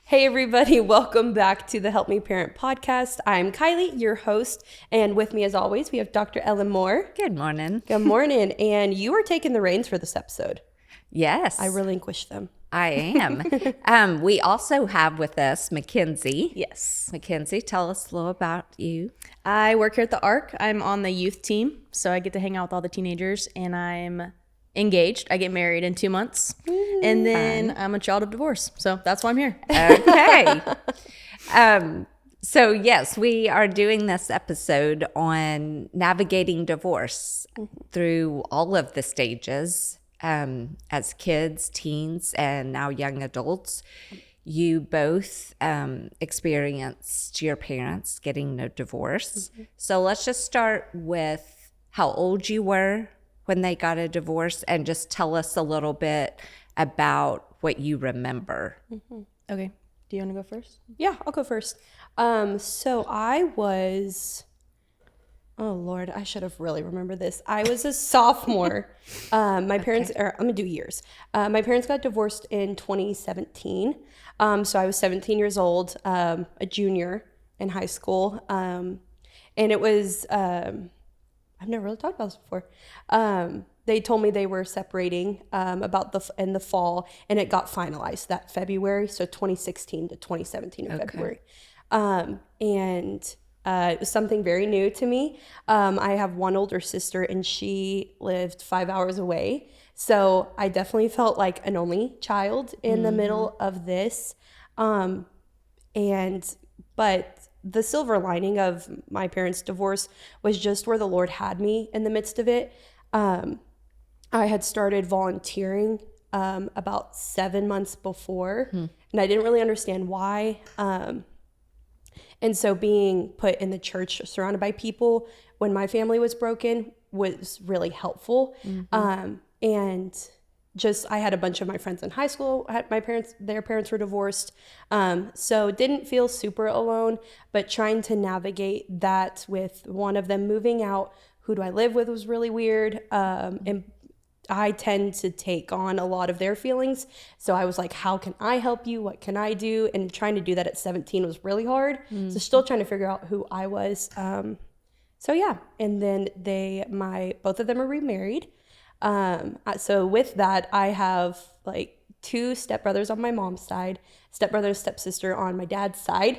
Hey everybody, welcome back to the Help Me Parent podcast. I'm Kylie, your host, and with me as always, we have Dr. Ellen Moore. Good morning. Good morning, and you are taking the reins for this episode. Yes. I relinquish them. I am. We also have with us Mackenzie. Yes. Mackenzie, tell us a little about you. I work here at the ARC. I'm on the youth team, so I get to hang out with all the teenagers, and I'm engaged. I get married in 2 months, and then I'm a child of divorce, so that's why I'm here. Okay. So yes, we are doing this episode on navigating divorce through all of the stages as kids, teens, and now young adults. You both experienced your parents getting a divorce. So let's just start with how old you were when they got a divorce and just tell us a little bit about what you remember. Okay. Do you want to go first? Yeah, I'll go first. So I was, oh Lord, I should have really remembered this. I was a sophomore. My parents, or I'm gonna do years. My parents got divorced in 2017. So I was 17 years old, a junior in high school. And it was, I've never really talked about this before. They told me they were separating in the fall, and it got finalized that February, so 2016 to 2017 in February. And it was something very new to me. I have one older sister, and she lived 5 hours away. So I definitely felt like an only child in the middle of this. But the silver lining of my parents' divorce was just where the Lord had me in the midst of it. I had started volunteering about 7 months before, and I didn't really understand why. And so being put in the church surrounded by people when my family was broken was really helpful. And just, I had a bunch of my friends in high school, their parents were divorced. So didn't feel super alone, but trying to navigate that with one of them moving out, who do I live with was really weird. And I tend to take on a lot of their feelings. So I was like, how can I help you? What can I do? And trying to do that at 17 was really hard. So still trying to figure out who I was. So yeah. And then both of them are remarried. So with that, I have like 2 stepbrothers on my mom's side, stepbrother, stepsister on my dad's side.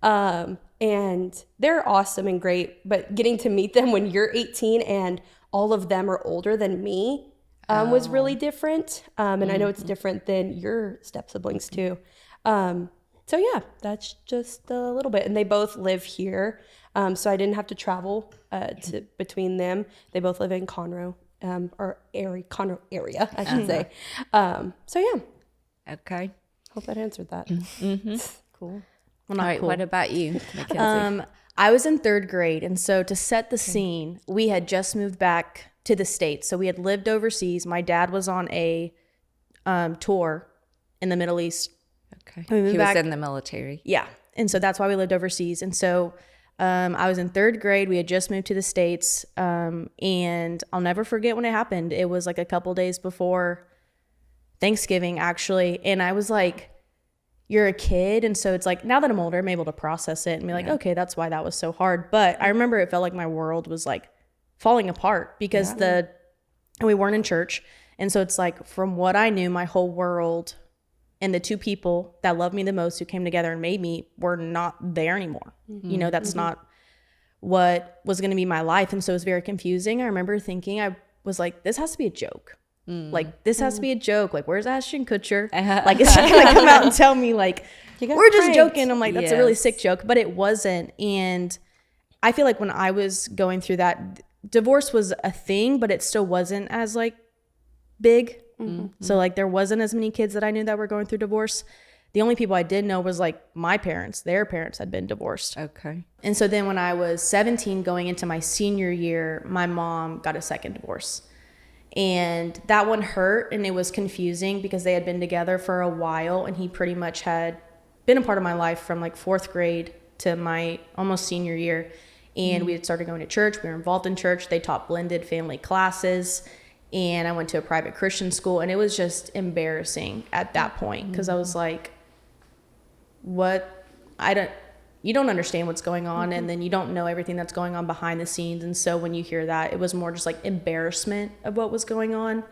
And they're awesome and great, but getting to meet them when you're 18 and all of them are older than me, was really different. And I know it's different than your step siblings too. So yeah, that's just a little bit. And they both live here. So I didn't have to travel, between them. They both live in Conroe. Conroe area, I should say. So yeah. Okay. Hope that answered that. Cool. All right. What about you, Mackenzie? I was in 3rd grade, and so to set the scene, we had just moved back to the States. So we had lived overseas. My dad was on a tour in the Middle East. Okay. We moved He back. was in the military. Yeah. And so that's why we lived overseas. And so I was in 3rd grade. We had just moved to the States. And I'll never forget when it happened. It was like a couple days before Thanksgiving, actually. And I was like, you're a kid. And so it's like, now that I'm older, I'm able to process it and be like, okay, that's why that was so hard. But I remember it felt like my world was like falling apart because we weren't in church. And so it's like, from what I knew, my whole world and the 2 people that loved me the most, who came together and made me, were not there anymore. You know, that's not what was going to be my life. And so it was very confusing. I remember thinking, I was like, this has to be a joke. Like, this has to be a joke. Like, where's Ashton Kutcher? Like, is he going to come out and tell me, like, we're just joking? I'm like, that's a really sick joke. But it wasn't. And I feel like when I was going through that, divorce was a thing, but it still wasn't as, like, big. So, like, there wasn't as many kids that I knew that were going through divorce. The only people I did know was, like, my parents. Their parents had been divorced. Okay. And so then when I was 17 going into my senior year, my mom got a second divorce. And that one hurt, and it was confusing because they had been together for a while, and he pretty much had been a part of my life from like 4th grade to my almost senior year. And we had started going to church. We were involved in church. They taught blended family classes. And I went to a private Christian school, and it was just embarrassing at that point because I was like, you don't understand what's going on, and then you don't know everything that's going on behind the scenes. And so when you hear that, it was more just like embarrassment of what was going on.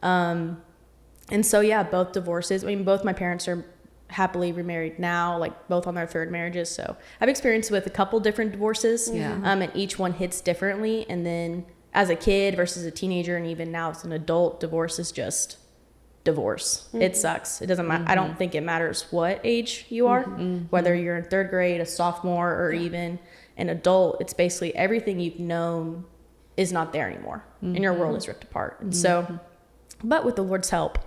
And so, yeah, both divorces. I mean, both my parents are happily remarried now, like both on their third marriages. So I've experienced with a couple different divorces. And each one hits differently. And then as a kid versus a teenager, and even now as an adult, divorce is just divorce. It sucks. It doesn't matter. I don't think it matters what age you are, whether you're in third grade, a sophomore, or even an adult. It's basically everything you've known is not there anymore, and your world is ripped apart. And so, but with the Lord's help,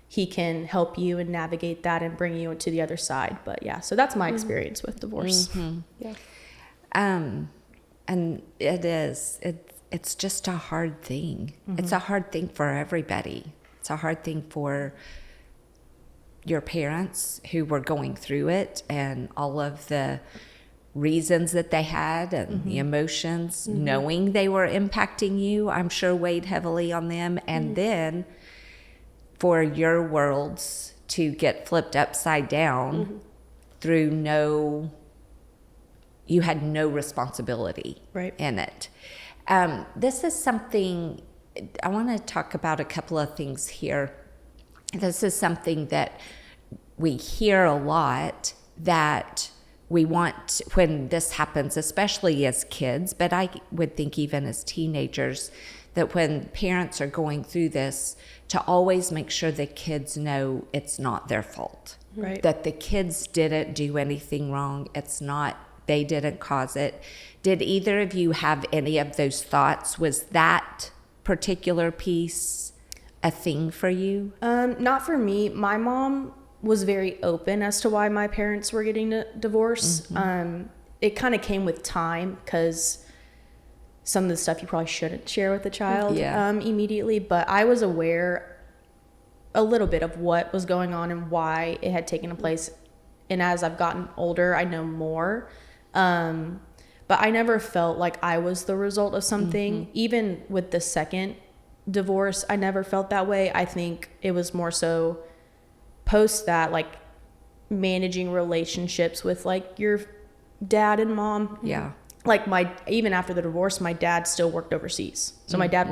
he can help you and navigate that and bring you to the other side. But yeah, so that's my experience with divorce. And it's just a hard thing. It's a hard thing for everybody. It's a hard thing for your parents who were going through it, and all of the reasons that they had, and the emotions, knowing they were impacting you, I'm sure weighed heavily on them. And then for your worlds to get flipped upside down through you had no responsibility in it. This is something, I want to talk about a couple of things here. This is something that we hear a lot, that we want when this happens, especially as kids, but I would think even as teenagers, that when parents are going through this, to always make sure the kids know it's not their fault. That the kids didn't do anything wrong. It's not, they didn't cause it. Did either of you have any of those thoughts? Was that particular piece a thing for you? Not for me. My mom was very open as to why my parents were getting a divorce. It kind of came with time, because some of the stuff you probably shouldn't share with a child immediately. But I was aware a little bit of what was going on and why it had taken place. And as I've gotten older, I know more. But I never felt like I was the result of something. Even with the second divorce, I never felt that way. I think it was more so post that, like managing relationships with like your dad and mom. Like even after the divorce, my dad still worked overseas. So my dad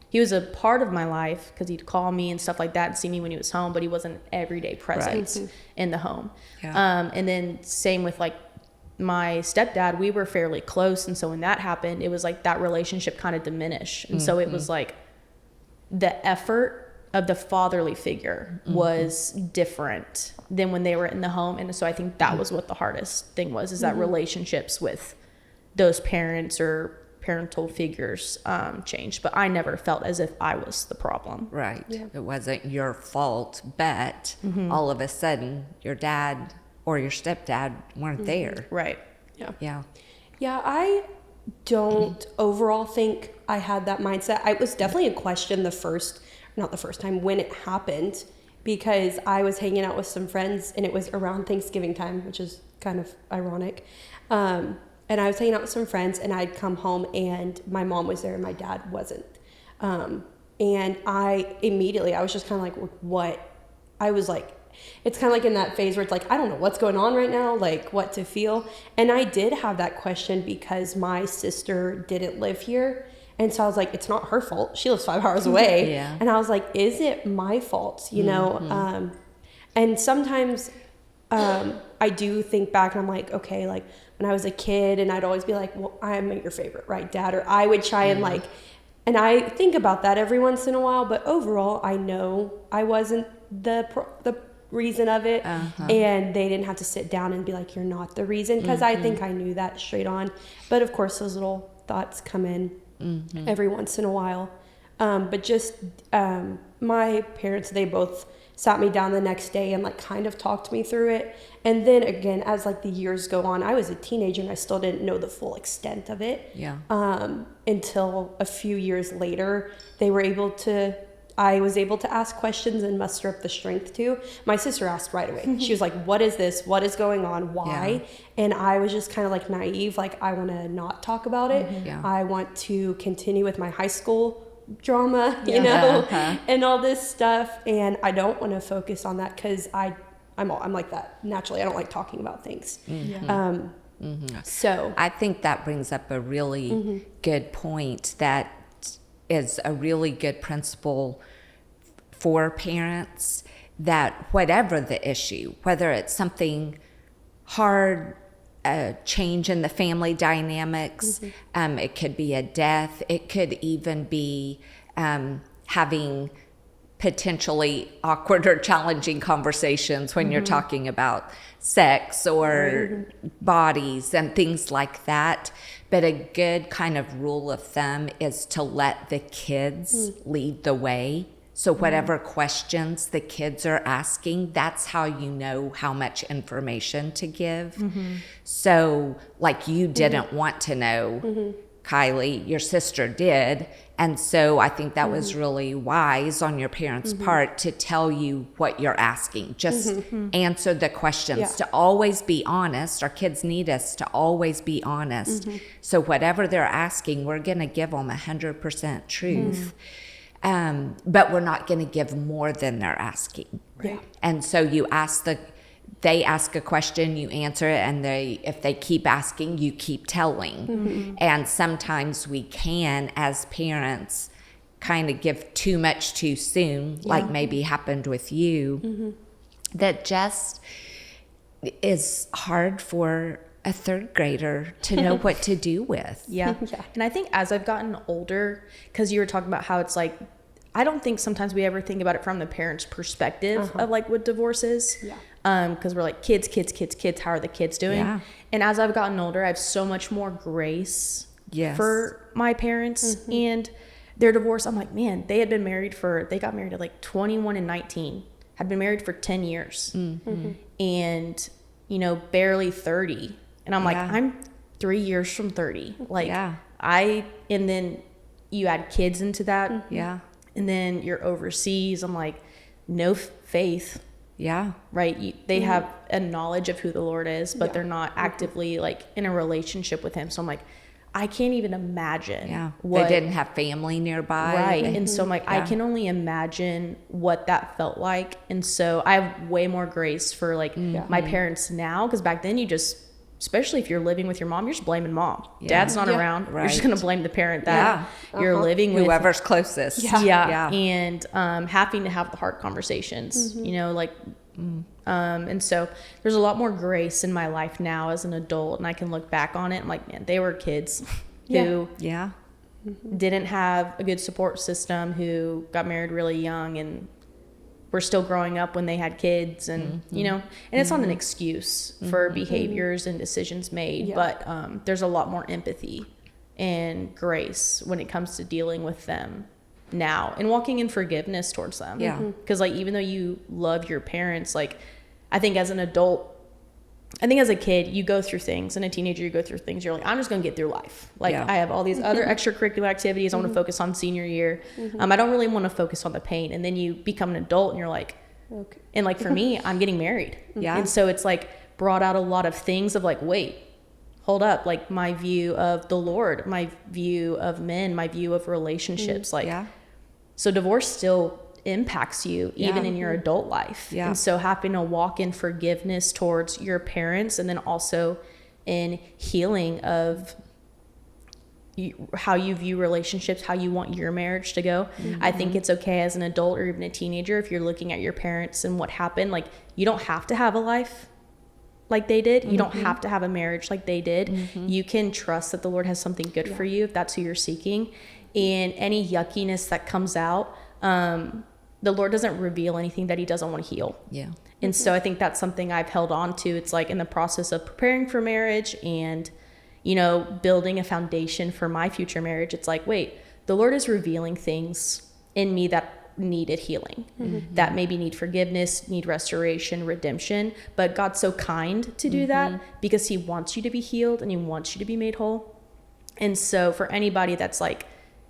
he was a part of my life, because he'd call me and stuff like that and see me when he was home, but he wasn't an everyday presence in the home. And then same with like my stepdad, we were fairly close. And so when that happened, it was like that relationship kind of diminished. And so it was like the effort of the fatherly figure was different than when they were in the home. And so I think that was what the hardest thing was, is that relationships with those parents or parental figures changed. But I never felt as if I was the problem. It wasn't your fault, but all of a sudden your dad or your stepdad weren't there. Yeah, I don't overall think I had that mindset. It was definitely a question not the first time when it happened, because I was hanging out with some friends and it was around Thanksgiving time, which is kind of ironic. And I was hanging out with some friends, and I'd come home and my mom was there and my dad wasn't. And I was just kind of like, what? I was like, it's kind of like in that phase where it's like, I don't know what's going on right now, like what to feel. And I did have that question because my sister didn't live here. And so I was like, it's not her fault. She lives 5 hours away. And I was like, is it my fault? You know? And sometimes I do think back and I'm like, okay, like when I was a kid, and I'd always be like, well, I'm your favorite, right, Dad? Or I would try and like, and I think about that every once in a while, but overall I know I wasn't the reason of it. And they didn't have to sit down and be like, you're not the reason, because I think I knew that straight on. But of course those little thoughts come in every once in a while. But just my parents, they both sat me down the next day and like kind of talked me through it. And then again, as like the years go on, I was a teenager and I still didn't know the full extent of it. Until a few years later, I was able to ask questions and muster up the strength to. My sister asked right away. She was like, what is this? What is going on? Why? And I was just kind of like naive. Like, I want to not talk about it. I want to continue with my high school drama, you know, and all this stuff. And I don't want to focus on that, because I I'm like that naturally. I don't like talking about things. Mm-hmm. So I think that brings up a really good point. That is a really good principle for parents, that whatever the issue, whether it's something hard, a change in the family dynamics, it could be a death, it could even be having potentially awkward or challenging conversations when you're talking about sex or bodies and things like that. But a good kind of rule of thumb is to let the kids lead the way. So whatever questions the kids are asking, that's how you know how much information to give. So like you didn't want to know, Kylie, your sister did. And so I think that was really wise on your parents' part to tell you what you're asking. Just answer the questions, to always be honest. Our kids need us to always be honest. So whatever they're asking, we're going to give them 100% truth. But we're not going to give more than they're asking. Yeah. And so they ask a question, you answer it, and if they keep asking, you keep telling. And sometimes we can, as parents, kind of give too much too soon, like maybe happened with you, that just is hard for a third grader to know what to do with. Yeah. And I think as I've gotten older, because you were talking about how it's like, I don't think sometimes we ever think about it from the parent's perspective of like what divorce is. Because we're like, kids, how are the kids doing? Yeah. And as I've gotten older, I have so much more grace for my parents and their divorce. I'm like, man, they got married at like 21 and 19, had been married for 10 years and, you know, barely 30. And I'm like, I'm 3 years from 30. Like and then you add kids into that. And then you're overseas. I'm like, no faith. Right. They have a knowledge of who the Lord is, but they're not actively like in a relationship with him. So I'm like, I can't even imagine they didn't have family nearby. Right. And so I'm like, I can only imagine what that felt like. And so I have way more grace for like my parents now. Cause back then especially if you're living with your mom, you're just blaming mom. Dad's not around. You're just going to blame the parent that you're living with. Whoever's closest. And having to have the hard conversations, you know, like, and so there's a lot more grace in my life now as an adult, and I can look back on it. I'm like, man, they were kids who didn't have a good support system, who got married really young and were still growing up when they had kids, and you know, and it's not an excuse for behaviors and decisions made, but there's a lot more empathy and grace when it comes to dealing with them now and walking in forgiveness towards them. Because like, even though you love your parents, like I think as an adult, I think as a kid, you go through things, and a teenager, you go through things. You're like, I'm just going to get through life. Like I have all these other extracurricular activities. I want to focus on senior year. I don't really want to focus on the pain. And then you become an adult and you're like, and like for me, I'm getting married. And so it's like brought out a lot of things of like, wait, hold up. Like my view of the Lord, my view of men, my view of relationships. So divorce still impacts you even in your adult life. And so having to walk in forgiveness towards your parents, and then also in healing of how you view relationships, how you want your marriage to go. I think it's okay as an adult or even a teenager, if you're looking at your parents and what happened, like you don't have to have a life like they did. You don't have to have a marriage like they did. You can trust that the Lord has something good for you if that's who you're seeking. And any yuckiness that comes out, the Lord doesn't reveal anything that he doesn't want to heal. And so I think that's something I've held on to. It's like in the process of preparing for marriage and, you know, building a foundation for my future marriage. It's like, wait, the Lord is revealing things in me that needed healing, that maybe need forgiveness, need restoration, redemption. But God's so kind to do that because he wants you to be healed and he wants you to be made whole. And so for anybody that's like,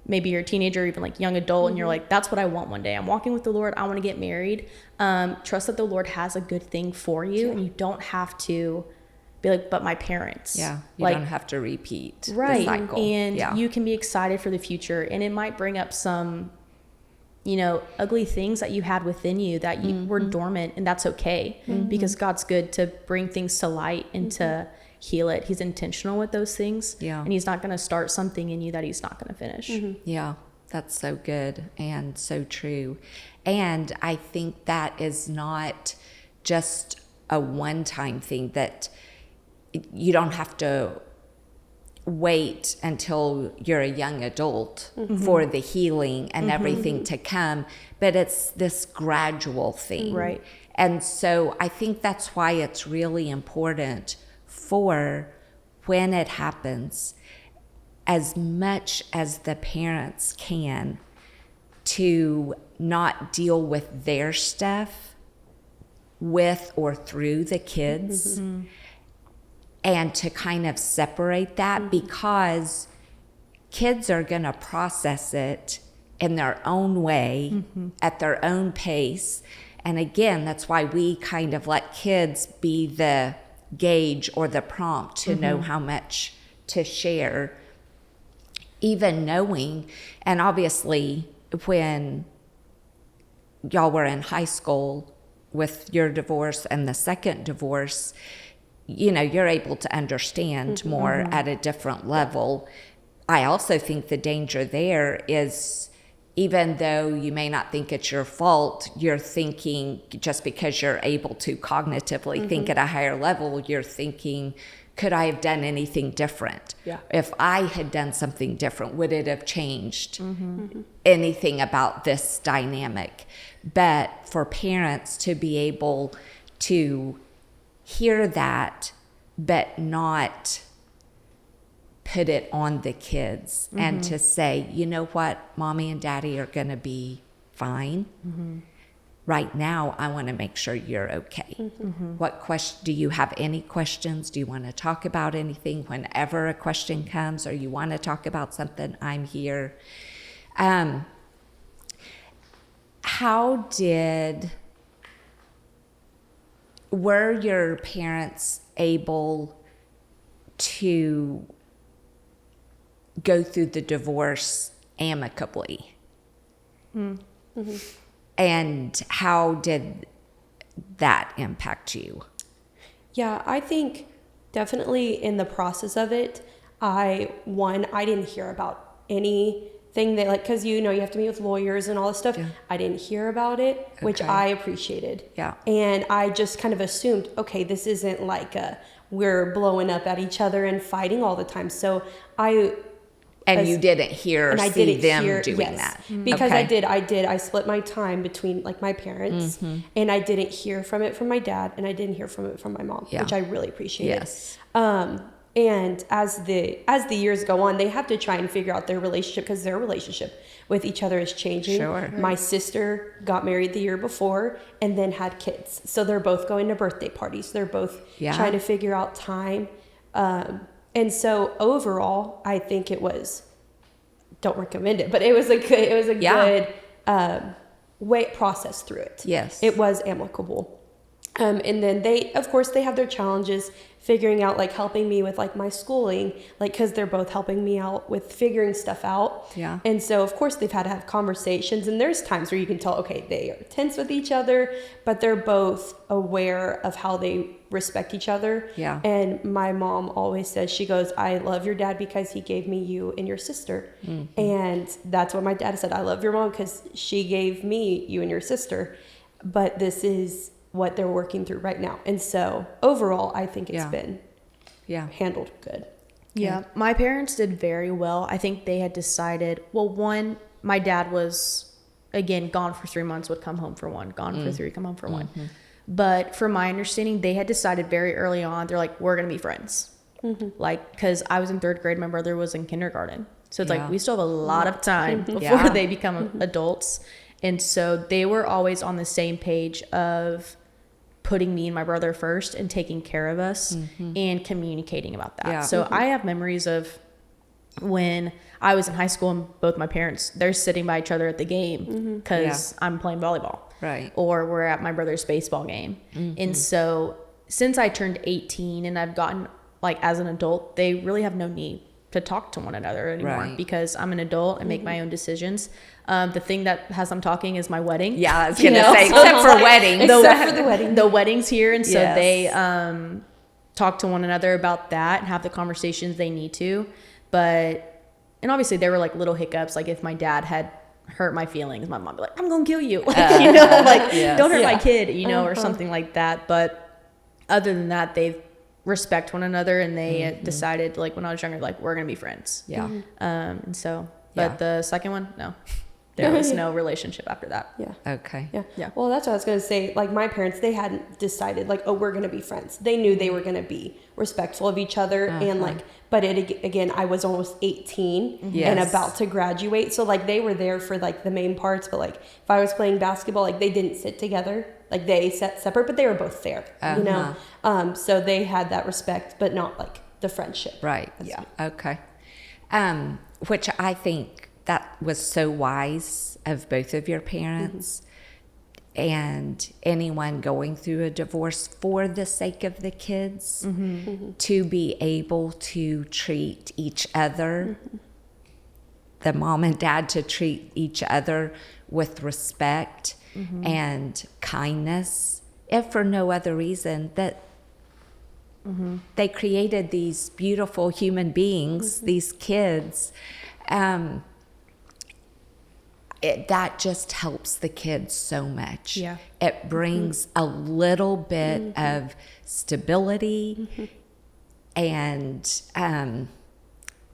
maybe you're a teenager, or even like young adult, and you're like, that's what I want one day. I'm walking with the Lord. I want to get married. Trust that the Lord has a good thing for you, and you don't have to be like, but my parents. You like, don't have to repeat the cycle. And you can be excited for the future, and it might bring up some ugly things that you had within you that you were dormant, and that's okay because God's good to bring things to light and to heal it. He's intentional with those things. Yeah. And he's not going to start something in you that he's not going to finish. Yeah, that's so good and so true. And I think that is not just a one-time thing, that you don't have to wait until you're a young adult for the healing and everything to come, but it's this gradual thing. Right. And so I think that's why it's really important for when it happens, as much as the parents can, to not deal with their stuff with or through the kids, and to kind of separate that, because kids are going to process it in their own way, at their own pace. And again, that's why we kind of let kids be the gauge or the prompt to know how much to share, even knowing. And obviously, when y'all were in high school with your divorce and the second divorce, you're able to understand more at a different level. I also think the danger there is, even though you may not think it's your fault, you're thinking, just because you're able to cognitively think at a higher level, you're thinking, could I have done anything different? Yeah. If I had done something different, would it have changed anything about this dynamic? But for parents to be able to hear that, but not put it on the kids, and to say, you know what, mommy and daddy are going to be fine. Right now, I want to make sure you're okay. What question, do you have any questions? Do you want to talk about anything? Whenever a question comes, or you want to talk about something, I'm here. Were your parents able to go through the divorce amicably? And how did that impact you? Yeah, I think definitely in the process of it, I didn't hear about anything that, like, because you have to meet with lawyers and all this stuff. I didn't hear about it, which I appreciated. Yeah. And I just kind of assumed, okay, this isn't like we're blowing up at each other and fighting all the time. So you didn't hear or see them doing that? Because okay. I did. I split my time between like my parents, and I didn't hear from it from my dad, and I didn't hear from it from my mom, which I really appreciated. Yes. And as the years go on, they have to try and figure out their relationship, because their relationship with each other is changing. Sure. My sister got married the year before and then had kids. So they're both going to birthday parties. They're both trying to figure out time. And so overall, I think don't recommend it, but it was a good process through it. Yes. It was amicable. And then they have their challenges figuring out, like, helping me with like my schooling, like, because they're both helping me out with figuring stuff out. Yeah. And so of course they've had to have conversations, and there's times where you can tell, okay, they are tense with each other, but they're both aware of how they respect each other. Yeah. And my mom always says, she goes, I love your dad because he gave me you and your sister. And that's what my dad said. I love your mom because she gave me you and your sister. But this is what they're working through right now. And so overall, I think it's been handled good. Yeah. My parents did very well. I think they had decided, well, one, my dad was, again, gone for 3 months, would come home for one, gone for 3, come home for one. But from my understanding, they had decided very early on, they're like, we're going to be friends. Like, because I was in 3rd grade, my brother was in kindergarten. So it's like, we still have a lot of time before they become adults. And so they were always on the same page of putting me and my brother first and taking care of us and communicating about that. Yeah. So I have memories of when I was in high school and both my parents, they're sitting by each other at the game because I'm playing volleyball. Right. Or we're at my brother's baseball game. And so since I turned 18 and I've gotten, like, as an adult, they really have no need talk to one another anymore Right. because I'm an adult and make my own decisions. The thing that has them talking is my wedding. Yeah, I was You going to know? say, except for weddings. Except for the wedding. The wedding's here, and so Yes. they talk to one another about that and have the conversations they need to. But and obviously there were like little hiccups, like if my dad had hurt my feelings, my mom would be like, I'm gonna kill you. Like, you know, like Yes. don't hurt my Yeah. kid, you know, or something like that. But other than that, they respect one another, and they decided, like when I was younger, like we're gonna be friends. Yeah. And so, but Yeah. the second one, no, there was no relationship after that. Yeah. Okay. Yeah. Yeah. Well, that's what I was going to say. Like my parents, they hadn't decided like, oh, we're going to be friends. They knew they were going to be respectful of each other. And like, but again, I was almost 18 and Yes. about to graduate. So like they were there for like the main parts, but like if I was playing basketball, like they didn't sit together, like they sat separate, but they were both there, you know? So they had that respect, but not like the friendship. Right. Yeah. Okay. Which I think that was so wise of both of your parents and anyone going through a divorce for the sake of the kids to be able to treat each other, the mom and dad to treat each other with respect and kindness, if for no other reason that they created these beautiful human beings, these kids. That just helps the kids so much. Yeah. It brings a little bit of stability. And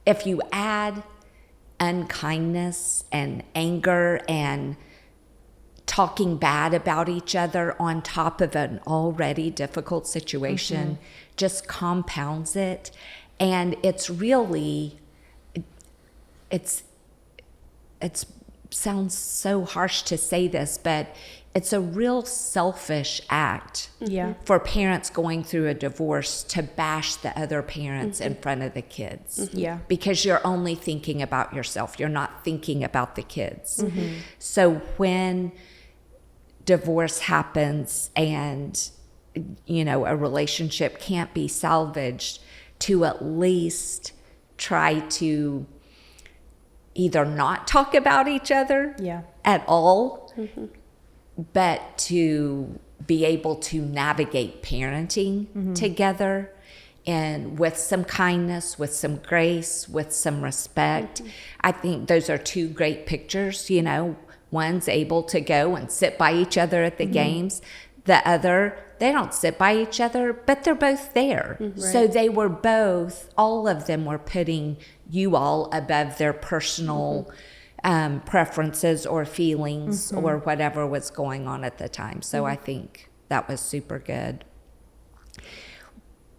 if you add unkindness and anger and talking bad about each other on top of an already difficult situation, just compounds it. And it's really, it's sounds so harsh to say this, but it's a real selfish act Yeah. for parents going through a divorce to bash the other parents in front of the kids. Yeah. Because you're only thinking about yourself. You're not thinking about the kids. So when divorce happens and, you know, a relationship can't be salvaged, to at least try to either not talk about each other Yeah. at all, but to be able to navigate parenting together and with some kindness, with some grace, with some respect. I think those are two great pictures. You know, one's able to go and sit by each other at the games. The other, they don't sit by each other, but they're both there. So they were both, all of them were putting you all above their personal preferences or feelings or whatever was going on at the time. So I think that was super good.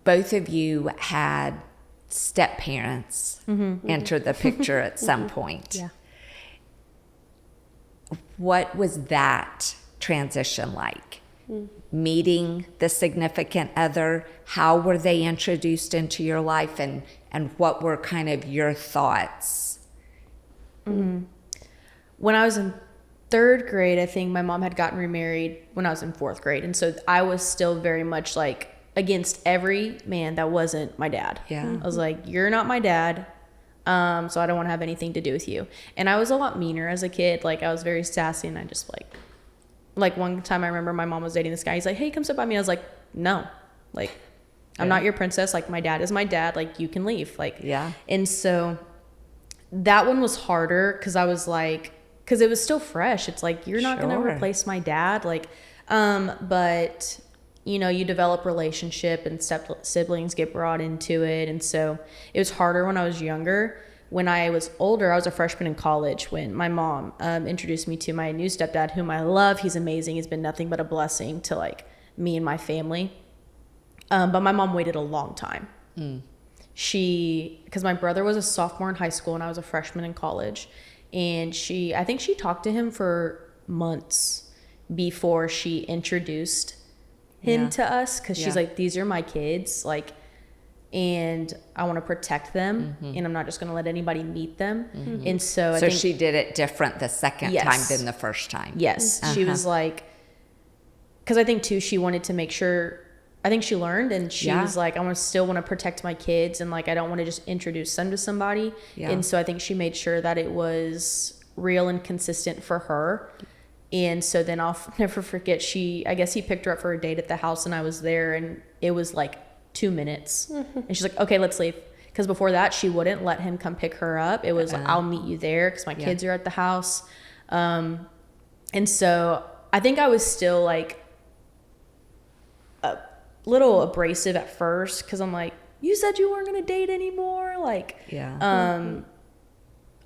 Both of you had step parents enter the picture at some point. Yeah. What was that transition like? Meeting the significant other, how were they introduced into your life, and what were kind of your thoughts? When I was in third grade, I think my mom had gotten remarried when I was in fourth grade. And so I was still very much like against every man that wasn't my dad. Yeah. I was like, you're not my dad. So I don't want to have anything to do with you. And I was a lot meaner as a kid. Like I was very sassy, and I just like one time I remember my mom was dating this guy. He's like, hey, come sit by me. I was like, no, like I'm not your princess. Like my dad is my dad. Like you can leave. Like, Yeah. And so that one was harder because I was like, because it was still fresh. It's like, you're not going to Sure. replace my dad. Like, but you know, you develop relationship and siblings get brought into it. And so it was harder when I was younger. When I was older, I was a freshman in college when my mom introduced me to my new stepdad, whom I love. He's amazing. He's been nothing but a blessing to like me and my family. But my mom waited a long time. Because my brother was a sophomore in high school and I was a freshman in college. And I think she talked to him for months before she introduced him Yeah. to us. Because she's Yeah. like, these are my kids. Like, and I want to protect them, and I'm not just going to let anybody meet them. And so I So think she did it different the second Yes. time than the first time. yes, she was like, because I think too, she wanted to make sure, I think she learned, and she Yeah. was like, I still want to protect my kids, and like I don't want to just introduce them to somebody. Yeah. And so I think she made sure that it was real and consistent for her. And so then I'll never forget, I guess he picked her up for a date at the house, and I was there, and it was like 2 minutes. And she's like, okay, let's leave. Because before that, she wouldn't let him come pick her up. It was like, I'll meet you there because my kids are at the house. And so I think I was still like a little abrasive at first, because I'm like, you said you weren't going to date anymore. Like,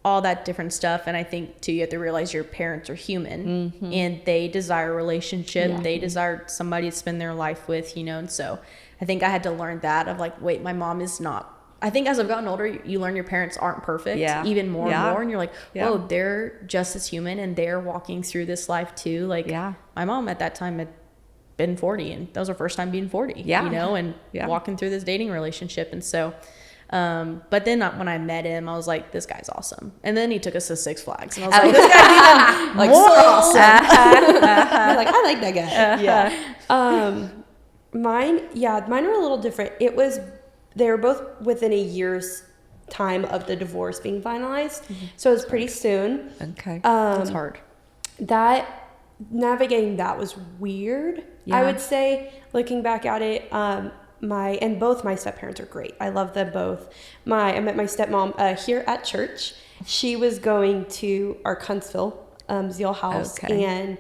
all that different stuff. And I think too, you have to realize your parents are human, and they desire a relationship. They desire somebody to spend their life with, you know? And so I think I had to learn that of like, wait, my mom is not, I think as I've gotten older, you learn your parents aren't perfect even more and more. And you're like, whoa, they're just as human, and they're walking through this life too. Like my mom at that time had been 40, and that was her first time being 40, you know, and walking through this dating relationship. And so, but then when I met him, I was like, this guy's awesome. And then he took us to Six Flags, and I was like, this guy's even like more awesome. I'm like, I like that guy. Mine were a little different. They were both within a year's time of the divorce being finalized. So it was pretty soon. Okay. It's hard. Navigating that was weird. I would say, looking back at it, both my step-parents are great. I love them both. I met my stepmom here at church. She was going to our Huntsville Zeal House, and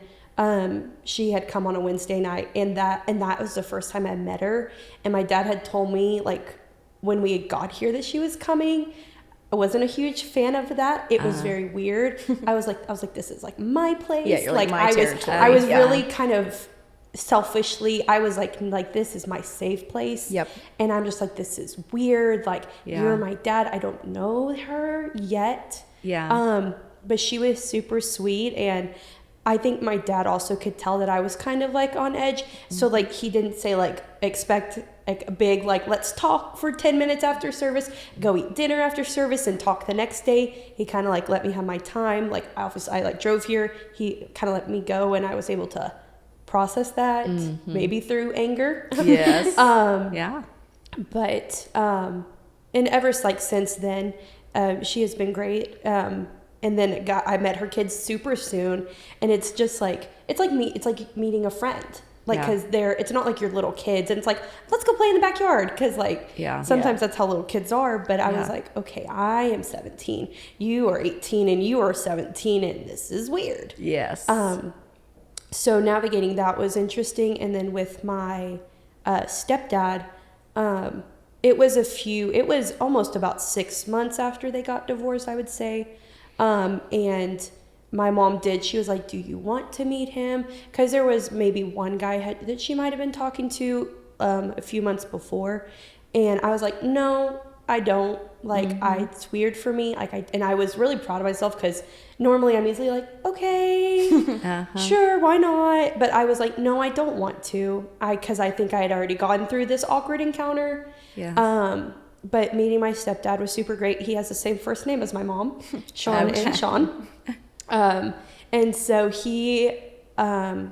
she had come on a Wednesday night, and that was the first time I met her. And my dad had told me, like, when we got here that she was coming. I wasn't a huge fan of that. It was very weird. I was like, this is like my place. Yeah, you're like my territory. I was really kind of selfishly, I was like, this is my safe place. Yep. And I'm just like, this is weird. Like, you're my dad. I don't know her yet. Yeah. But she was super sweet, and I think my dad also could tell that I was kind of like on edge. So like, he didn't say like, expect like a big, like, let's talk for 10 minutes after service, go eat dinner after service, and talk the next day. He kind of like let me have my time. Like, I like drove here. He kind of let me go, and I was able to process that, maybe through anger. Yes. But and ever like since then, she has been great. And then I met her kids super soon, and it's just like it's like meeting a friend. Like, because it's not like your little kids, and it's like, let's go play in the backyard, because like sometimes that's how little kids are. But I was like, okay, I am 17, you are 18, and you are 17, and this is weird. Yes. So navigating that was interesting. And then with my stepdad, it was almost about 6 months after they got divorced, I would say. And my mom she was like, do you want to meet him? Because there was maybe one guy that she might have been talking to a few months before. And I was like, no, I don't. Like, it's weird for me. And I was really proud of myself, because normally I'm easily like, okay, sure, why not? But I was like, no, I don't want to. Because I think I had already gone through this awkward encounter. Yeah. But meeting my stepdad was super great. He has the same first name as my mom, Sean and Sean. And so he I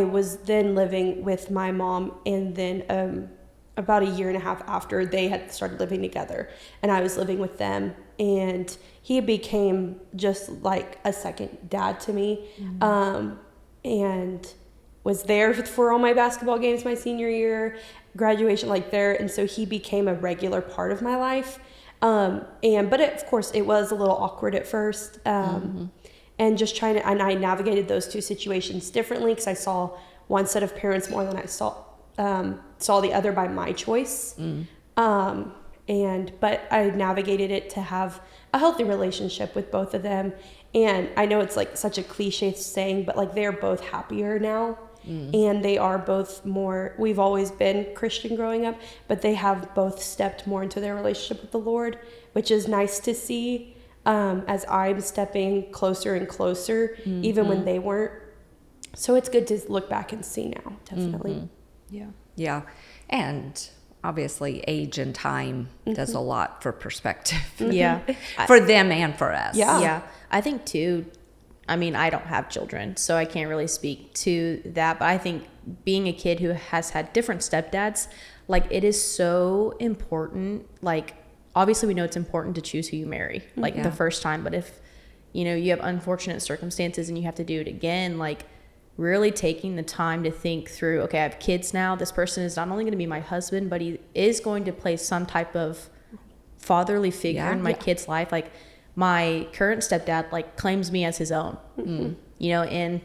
was then living with my mom, and then about a year and a half after, they had started living together, and I was living with them, and he became just like a second dad to me. And was there for all my basketball games my senior year, graduation, like there. And so he became a regular part of my life. But of course it was a little awkward at first. And just and I navigated those two situations differently, because I saw one set of parents more than I saw the other by my choice. But I navigated it to have a healthy relationship with both of them. And I know it's like such a cliche saying, but like they're both happier now. And they are both we've always been Christian growing up, but they have both stepped more into their relationship with the Lord, which is nice to see, as I'm stepping closer and closer, even when they weren't. So it's good to look back and see now, definitely. Yeah. And obviously age and time does a lot for perspective. Yeah. For them and for us. Yeah. I think too, I mean, I don't have children, so I can't really speak to that. But I think being a kid who has had different stepdads, like, it is so important. Like, obviously we know it's important to choose who you marry, like the first time. But if, you know, you have unfortunate circumstances and you have to do it again, like, really taking the time to think through, okay, I have kids now. This person is not only going to be my husband, but he is going to play some type of fatherly figure in my kid's life. Like, my current stepdad, like, claims me as his own, you know, and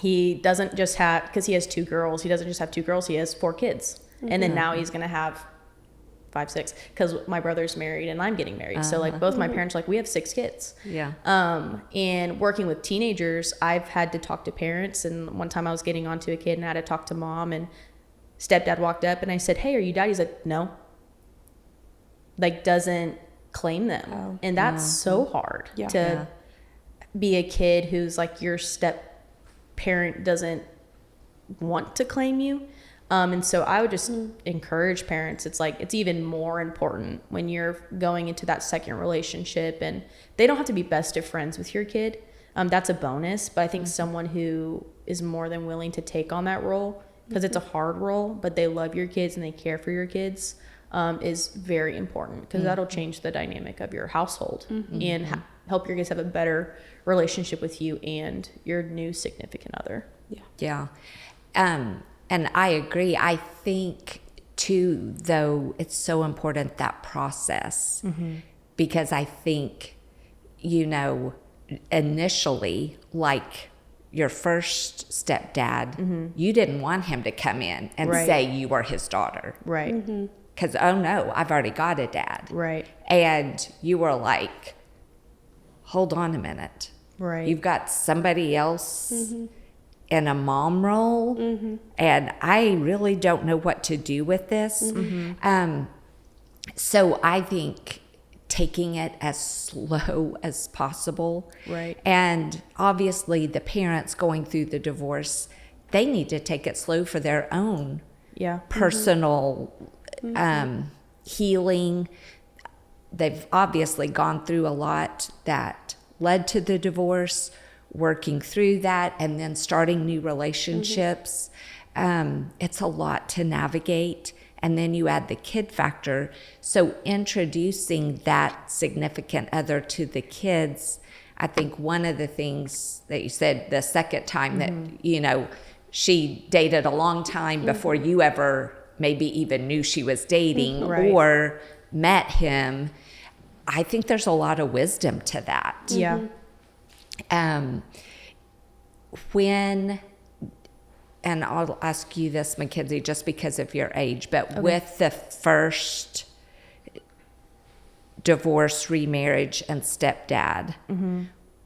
he doesn't just have, because he has 2 girls, he doesn't just have 2 girls, he has 4 kids. And then now he's going to have 5, 6, because my brother's married and I'm getting married. So, like, both my parents, like, we have 6 kids. Yeah. And working with teenagers, I've had to talk to parents. And one time I was getting onto a kid and I had to talk to mom, and stepdad walked up and I said, "Hey, are you dad?" He's like, "No." Like, doesn't claim them. Oh. And that's so hard to be a kid who's like, your step parent doesn't want to claim you. And so I would just encourage parents. It's like, it's even more important when you're going into that second relationship, and they don't have to be best of friends with your kid. That's a bonus, but I think someone who is more than willing to take on that role, because it's a hard role, but they love your kids and they care for your kids, is very important, because that'll change the dynamic of your household and help your kids have a better relationship with you and your new significant other. Yeah. And I agree. I think too, though, it's so important, that process, because I think, you know, initially, like your first stepdad, you didn't want him to come in and say you were his daughter. Right. Because, oh no, I've already got a dad. Right. And you were like, hold on a minute. Right. You've got somebody else in a mom role, and I really don't know what to do with this. So I think taking it as slow as possible. Right. And obviously the parents going through the divorce, they need to take it slow for their own personal healing. They've obviously gone through a lot that led to the divorce, working through that, and then starting new relationships. It's a lot to navigate. And then you add the kid factor. So introducing that significant other to the kids, I think one of the things that you said the second time that, you know, she dated a long time before you ever maybe even knew she was dating or met him. I think there's a lot of wisdom to that. Yeah. When, and I'll ask you this, Mackenzie, just because of your age, but with the first divorce, remarriage, and stepdad,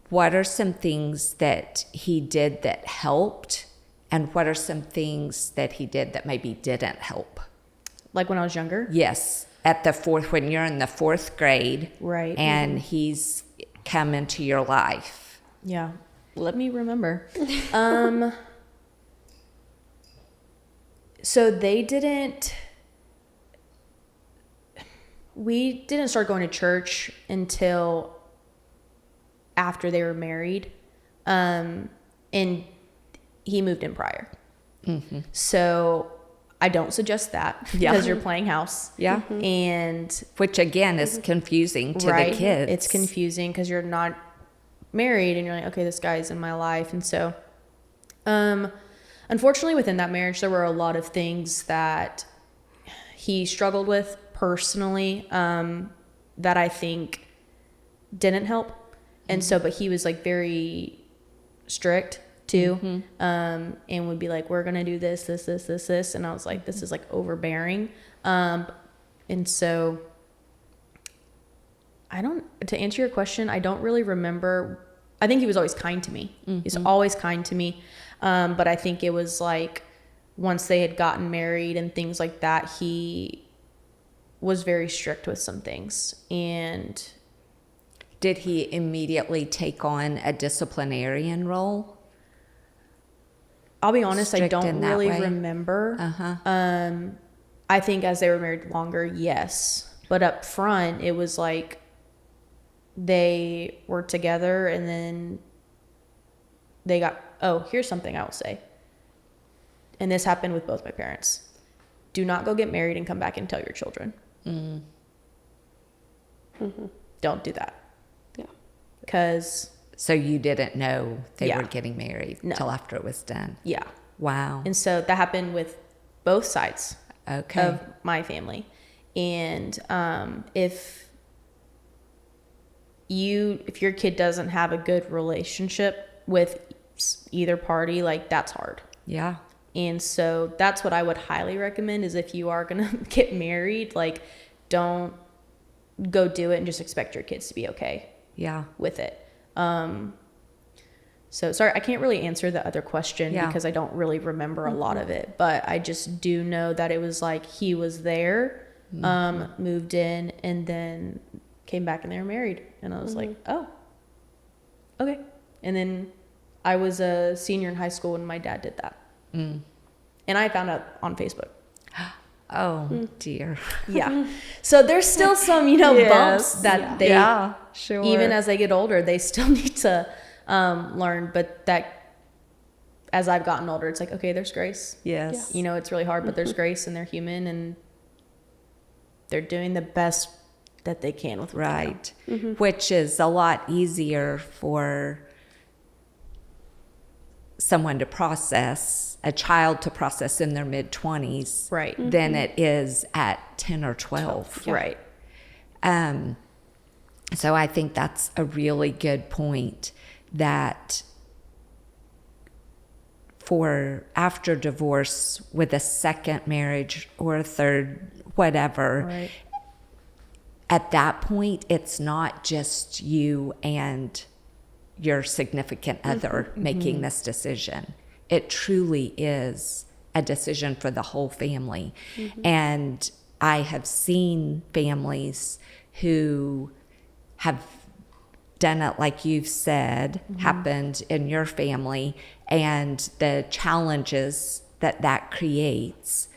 what are some things that he did that helped, and what are some things that he did that maybe didn't help? Like when I was younger? Yes, when you're in the 4th grade, Right. and he's come into your life. Yeah. Let me remember. So we didn't start going to church until after they were married. And he moved in prior. So I don't suggest that, because you're playing house. Yeah. And Which again is confusing to the kids. It's confusing because you're not married and you're like, okay, this guy's in my life. And so, unfortunately within that marriage, there were a lot of things that he struggled with personally, that I think didn't help. And so, but he was like very strict too. And would be like, we're going to do this. And I was like, this is like overbearing. And so to answer your question, I don't really remember. I think he was always kind to me. He's always kind to me. But I think it was like once they had gotten married and things like that, he was very strict with some things. And did he immediately take on a disciplinarian role? I'll be honest, I Strict in don't that really way? remember. I think as they were married longer, yes. But up front, it was like they were together and then here's something I will say. And this happened with both my parents. Do not go get married and come back and tell your children. Don't do that. Yeah. Because, So you didn't know they Yeah. were getting married No. till after it was done. yeah. Wow. And so that happened with both sides Okay. of my family. And if your kid doesn't have a good relationship with either party, like, that's hard. Yeah. And so that's what I would highly recommend, is if you are going to get married, like, don't go do it and just expect your kids to be okay Yeah. with it. So sorry, I can't really answer the other question Yeah. because I don't really remember a lot of it, but I just do know that it was like he was there, moved in, and then came back and they were married. And I was like, oh, okay. And then I was a senior in high school when my dad did that. And I found out on Facebook. Oh dear. Yeah. So there's still some, bumps that they, Yeah. Sure. even as they get older, they still need to learn. But that, as I've gotten older, it's like, okay, there's grace. Yes. It's really hard, but there's grace, and they're human, and they're doing the best that they can with what they know. Right. Which is a lot easier for someone to process, a child to process in their mid-20s, Right. than it is at 10 or 12. Right. So I think that's a really good point, that for after divorce with a second marriage or a third, whatever, Right. at that point, it's not just you and your significant other making this decision. It truly is a decision for the whole family. And I have seen families who have done it like you've said, happened in your family, and the challenges that that creates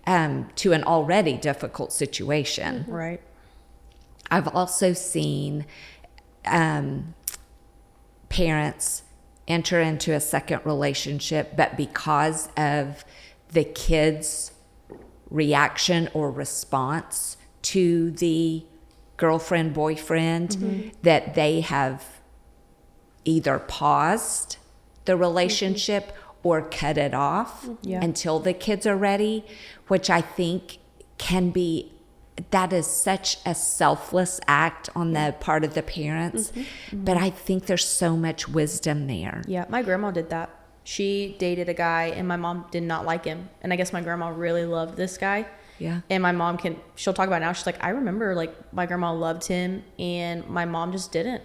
to an already difficult situation. Right. I've also seen parents enter into a second relationship, but because of the kid's reaction or response to the girlfriend, boyfriend, that they have either paused the relationship or cut it off Yeah. until the kids are ready, which I think can be, that is such a selfless act on the part of the parents. But I think there's so much wisdom there. Yeah, my grandma did that. She dated a guy, and my mom did not like him. And I guess my grandma really loved this guy. Yeah. And my mom she'll talk about it now. She's like, I remember, like, my grandma loved him, and my mom just didn't.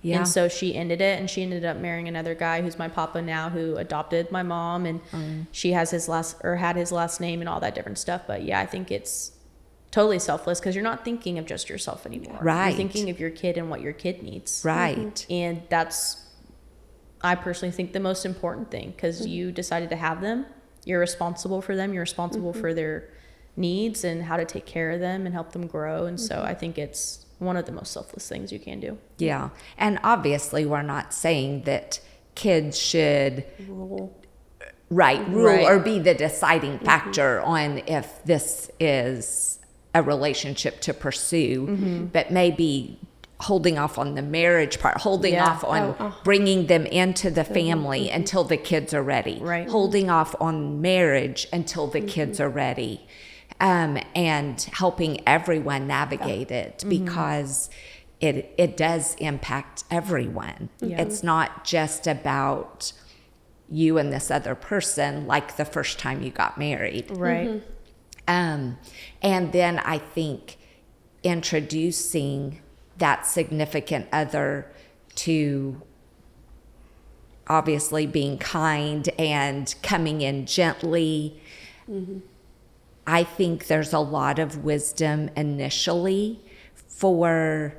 Yeah. And so she ended it, and she ended up marrying another guy who's my papa now, who adopted my mom, and she has had his last name and all that different stuff. But yeah, I think it's totally selfless, because you're not thinking of just yourself anymore. Right. You're thinking of your kid and what your kid needs. Right. And that's, I personally think, the most important thing, because you decided to have them. You're responsible for them. You're responsible for their needs and how to take care of them and help them grow. And so I think it's one of the most selfless things you can do. Yeah. And obviously, we're not saying that kids should rule Right. or be the deciding factor on if this is a relationship to pursue, but maybe holding off on the marriage part, holding Yeah. off on bringing them into the family until the kids are ready, Right. holding off on marriage until the kids are ready, and helping everyone navigate it, because it does impact everyone. Yeah. It's not just about you and this other person like the first time you got married. Right. And then I think introducing that significant other to obviously being kind and coming in gently. I think there's a lot of wisdom initially for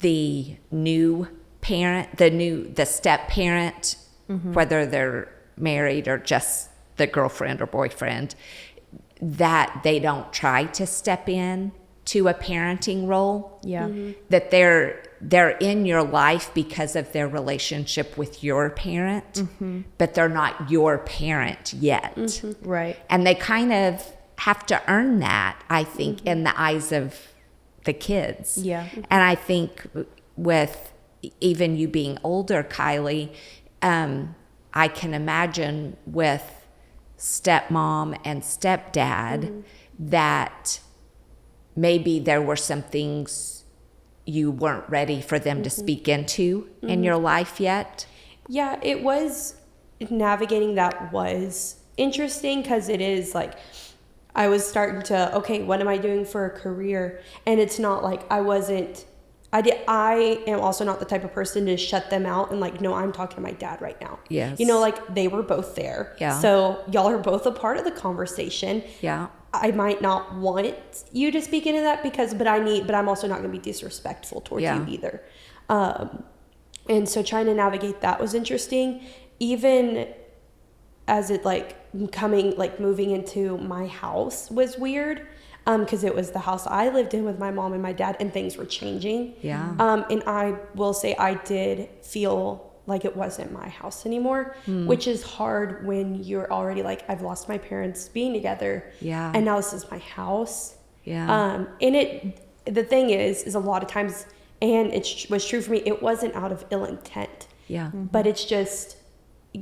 the new parent, the step parent, whether they're married or just the girlfriend or boyfriend, that they don't try to step in to a parenting role. Yeah. That they're they're in your life because of their relationship with your parent, but they're not your parent yet. Right. And they kind of have to earn that, I think, in the eyes of the kids. Yeah. And I think with even you being older, Kylie, I can imagine with stepmom and stepdad that maybe there were some things you weren't ready for them to speak into in your life yet. Yeah, it was, navigating that was interesting because it is like I was starting to, okay, what am I doing for a career? And it's not like I am also not the type of person to shut them out and like, no, I'm talking to my dad right now. Yes. You know, like they were both there. Yeah. So y'all are both a part of the conversation. Yeah. I might not want you to speak into that but I'm also not going to be disrespectful towards you either. And so trying to navigate that was interesting, even as it moving into my house was weird. Because it was the house I lived in with my mom and my dad, and things were changing. Yeah. And I will say I did feel like it wasn't my house anymore, which is hard when you're already like, I've lost my parents being together. Yeah. And now this is my house. Yeah. And the thing is a lot of times, and it was true for me, it wasn't out of ill intent. Yeah. But it's just,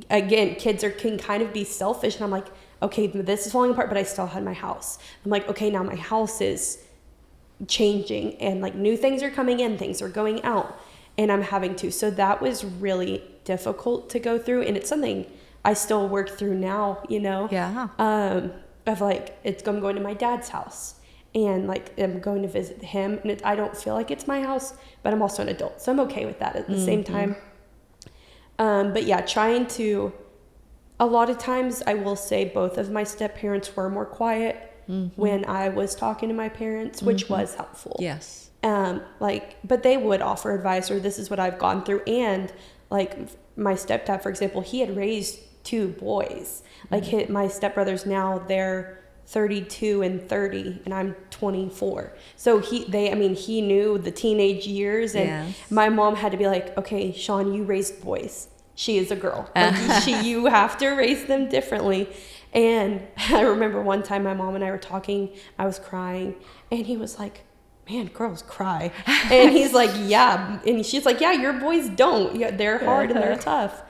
again, kids can kind of be selfish, and I'm like, okay, this is falling apart, but I still had my house. I'm like, okay, now my house is changing, and like new things are coming in, things are going out, and I'm having to. So that was really difficult to go through, and it's something I still work through now, you know? Yeah. Of like, I'm going to my dad's house, and like I'm going to visit him, and I don't feel like it's my house, but I'm also an adult, so I'm okay with that at the same time. But yeah, trying to, a lot of times I will say both of my step parents were more quiet when I was talking to my parents, which was helpful. Yes. But they would offer advice, or this is what I've gone through. And like my stepdad, for example, he had raised 2 boys. Like my stepbrothers now, they're 32 and 30, and I'm 24. So he knew the teenage years, and Yes. my mom had to be like, okay, Sean, you raised boys. She is a girl. Like, you have to raise them differently. And I remember one time my mom and I were talking, I was crying, and he was like, man, girls cry. And he's like, yeah. And she's like, yeah, your boys don't. Yeah, they're hard and they're tough.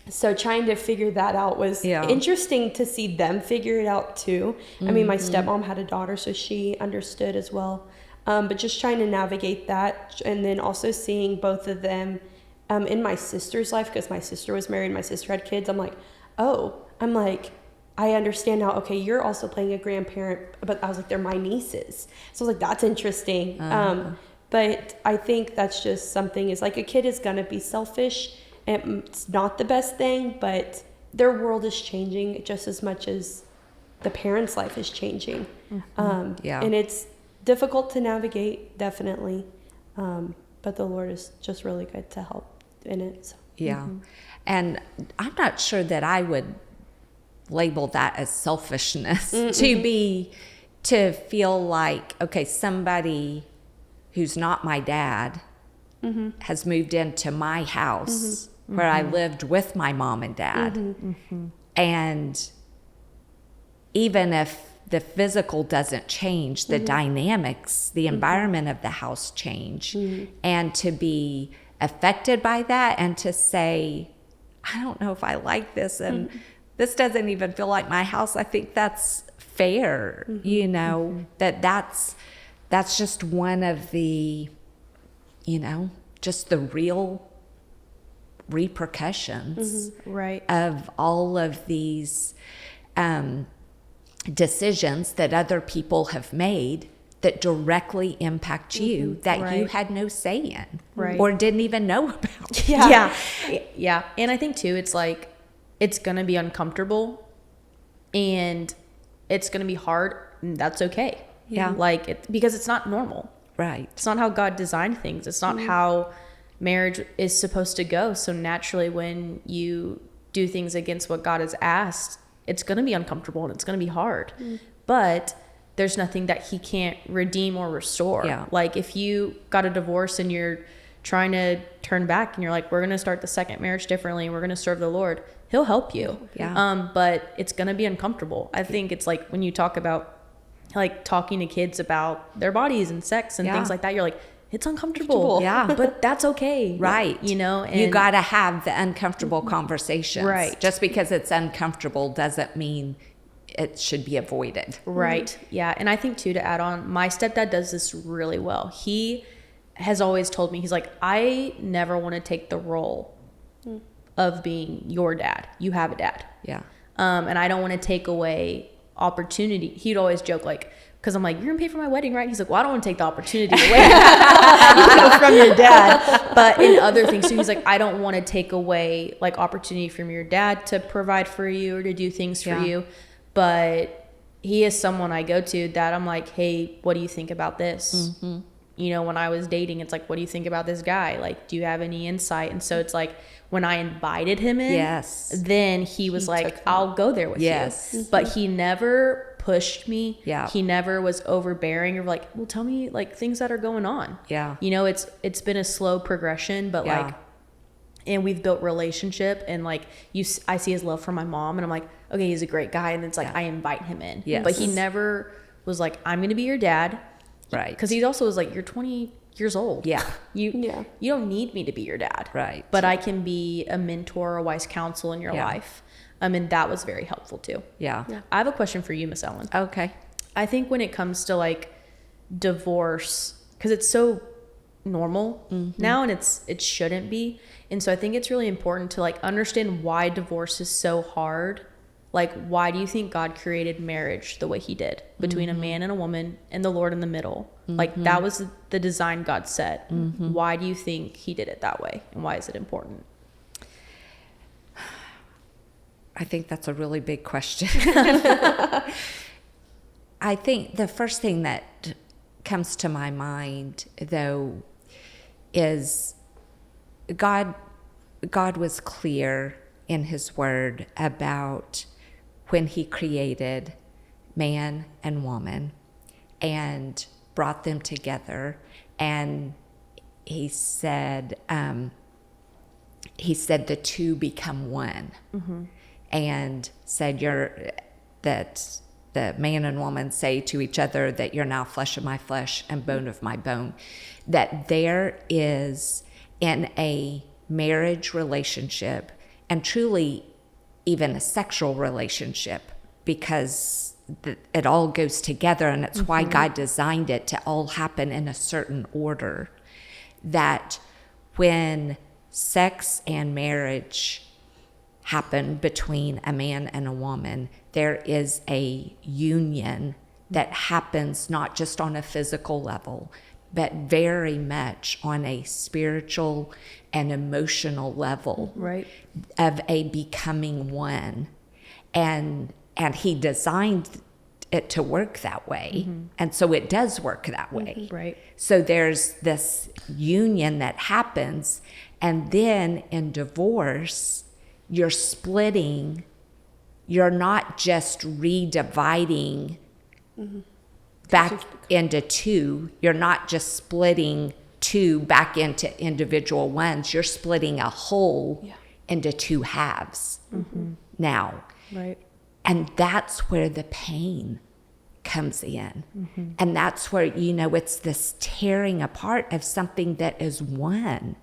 So trying to figure that out was interesting to see them figure it out too. I mean, my stepmom had a daughter, so she understood as well. But just trying to navigate that, and then also seeing both of them in my sister's life, because my sister was married, my sister had kids. I'm like, I understand now. Okay, you're also playing a grandparent, but I was like, they're my nieces. So I was like, that's interesting. But I think that's just something, is like a kid is gonna be selfish, and it's not the best thing, but their world is changing just as much as the parent's life is changing. And it's difficult to navigate, definitely. But the Lord is just really good to help in it. So. Yeah. And I'm not sure that I would label that as selfishness to feel like, okay, somebody who's not my dad has moved into my house where I lived with my mom and dad. And even if the physical doesn't change, the dynamics, the environment of the house change. And to be affected by that, and to say, I don't know if I like this, and this doesn't even feel like my house. I think that's fair, you know, that's just one of the, you know, just the real repercussions Right. of all of these decisions that other people have made that directly impact you, that you Right. had no say in, Right. or didn't even know about. Yeah. And I think too, it's like, it's going to be uncomfortable, and it's going to be hard, and that's okay. Yeah. Like, because it's not normal. Right. It's not how God designed things. It's not how marriage is supposed to go. So naturally, when you do things against what God has asked, it's going to be uncomfortable, and it's going to be hard. But there's nothing that he can't redeem or restore. Yeah. Like if you got a divorce and you're trying to turn back and you're like, we're going to start the second marriage differently and we're going to serve the Lord, he'll help you. Yeah. But it's going to be uncomfortable. I think it's like when you talk about like talking to kids about their bodies and sex and Yeah. things like that, you're like, it's uncomfortable. Yeah. But that's okay. Right. You know, and you got to have the uncomfortable conversations. Right. Just because it's uncomfortable doesn't mean it should be avoided. Right. Yeah. And I think too, to add on, my stepdad does this really well. He has always told me, he's like, I never want to take the role of being your dad. You have a dad. Yeah. And I don't want to take away opportunity. He'd always joke like, because I'm like, you're gonna pay for my wedding, right? He's like, well, I don't want to take the opportunity away from your dad. But in other things, so he's like, I don't want to take away like opportunity from your dad to provide for you or to do things for Yeah. you. But he is someone I go to that I'm like, hey, what do you think about this? Mm-hmm. You know, when I was dating, it's like, what do you think about this guy? Like, do you have any insight? And so it's like, when I invited him in, Yes. then he was like, I'll go there with Yes. you. But he never pushed me. Yeah. He never was overbearing or like, well, tell me like things that are going on. Yeah. You know, it's been a slow progression, but Yeah. like, and we've built relationship and like I see his love for my mom and I'm like, okay, he's a great guy. And it's like, I invite him in. Yes. But he never was like, I'm going to be your dad. Right. Because he also was like, you're 20 years old. Yeah. You don't need me to be your dad. Right. But I can be a mentor, a wise counsel in your Yeah. life. And that was very helpful too. Yeah. I have a question for you, Miss Ellen. Okay. I think when it comes to like divorce, because it's so normal now and it shouldn't be. And so I think it's really important to like understand why divorce is so hard. Like, why do you think God created marriage the way he did between a man and a woman and the Lord in the middle? Like, that was the design God set. Why do you think he did it that way? And why is it important? I think that's a really big question. I think the first thing that comes to my mind, though, is God was clear in his word about when he created man and woman and brought them together, and he said the two become one, and said that the man and woman say to each other that you're now flesh of my flesh and bone of my bone. That there is in a marriage relationship, and truly even a sexual relationship, because it all goes together, and it's why God designed it to all happen in a certain order, that when sex and marriage happen between a man and a woman, there is a union that happens not just on a physical level, but very much on a spiritual and emotional level, Right. of a becoming one. And he designed it to work that way. And so it does work that way. Right. So there's this union that happens, and then in divorce, you're splitting. You're not just redividing back into two. You're not just splitting two back into individual ones. You're splitting a whole into two halves now. Right. And that's where the pain comes in. And that's where, it's this tearing apart of something that is one.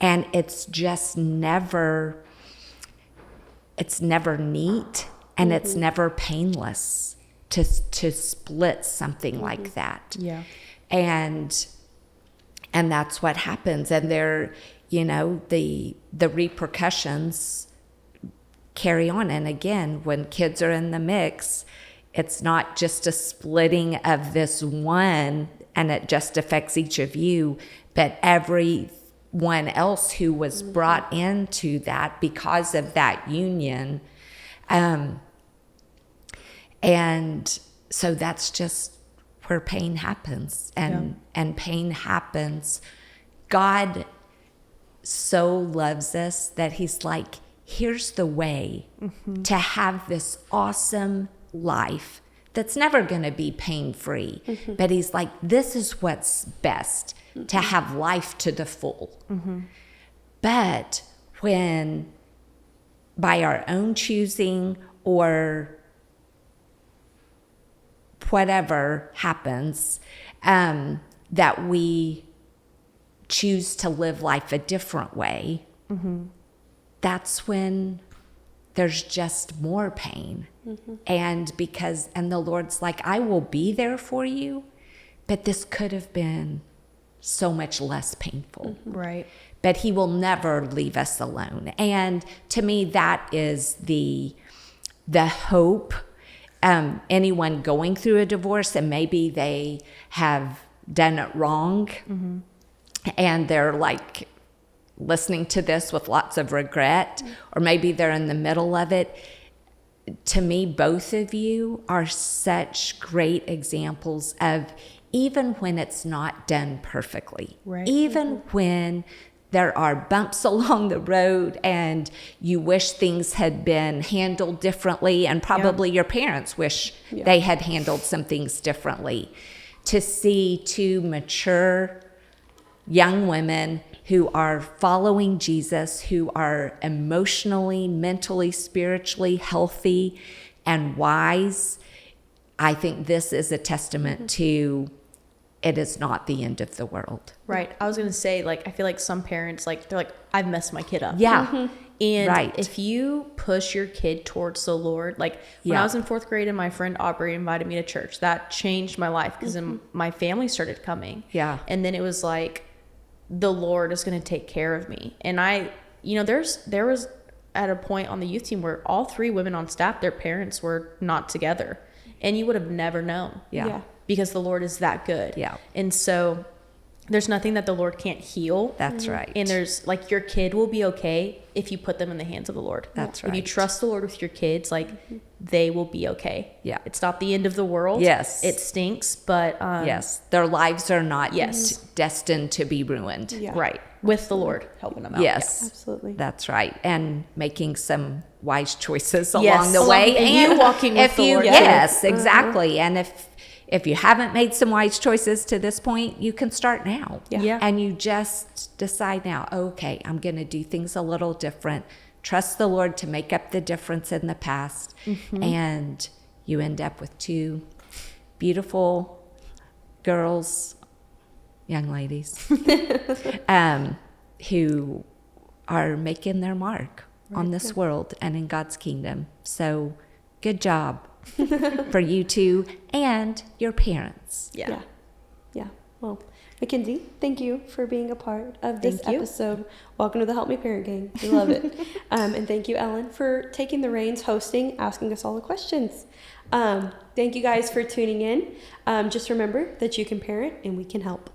And it's just never neat, and it's never painless to split something like that. Yeah. And that's what happens. And there, the repercussions carry on. And again, when kids are in the mix, it's not just a splitting of this one and it just affects each of you, but everyone else who was brought into that because of that union. And so that's just where pain happens. And pain happens. God so loves us that he's like, here's the way to have this awesome life that's never going to be pain-free. But he's like, this is what's best, to have life to the full. But when by our own choosing or whatever happens, that we choose to live life a different way, that's when there's just more pain. And the Lord's like, I will be there for you, but this could have been so much less painful. Right. But he will never leave us alone. And to me, that is the hope. Anyone going through a divorce, and maybe they have done it wrong, and they're like listening to this with lots of regret, or maybe they're in the middle of it. To me, both of you are such great examples of, even when it's not done perfectly, Right. even when there are bumps along the road and you wish things had been handled differently, and probably your parents wish they had handled some things differently, to see two mature young women who are following Jesus, who are emotionally, mentally, spiritually healthy and wise. I think this is a testament to, it is not the end of the world. Right. I was going to say, like, I feel like some parents, like, they're like, I've messed my kid up. Yeah. And Right. if you push your kid towards the Lord, like when Yeah. I was in 4th grade and my friend Aubrey invited me to church, that changed my life because my family started coming. Yeah. And then it was like, the Lord is going to take care of me. And there was at a point on the youth team where all 3 women on staff, their parents were not together, and you would have never known. Yeah. Because the Lord is that good. Yeah. And so there's nothing that the Lord can't heal. That's right. And there's like, your kid will be okay if you put them in the hands of the Lord. That's If you right. trust the Lord with your kids, like they will be okay. Yeah. It's not the end of the world. Yes. It stinks, but Yes. Their lives are not Yes. destined to be ruined. Yeah. right. With the Lord helping them out. Yes. Absolutely. That's right. And making some wise choices Yes. along the way. And you walking with if the you, Lord, too. yes, exactly. And if you haven't made some wise choices to this point, you can start now. Yeah. And you just decide now, okay, I'm going to do things a little different. Trust the Lord to make up the difference in the past. And you end up with 2 beautiful girls, young ladies, who are making their mark on this world and in God's kingdom. So good job for you two and your parents. Yeah. Yeah. Well, Mackenzie, thank you for being a part of this Thank you. episode. Welcome to the Help Me Parent Gang. We love it. And thank you, Ellen, for taking the reins, hosting, asking us all the questions. Thank you guys for tuning in. Just remember that you can parent and we can help.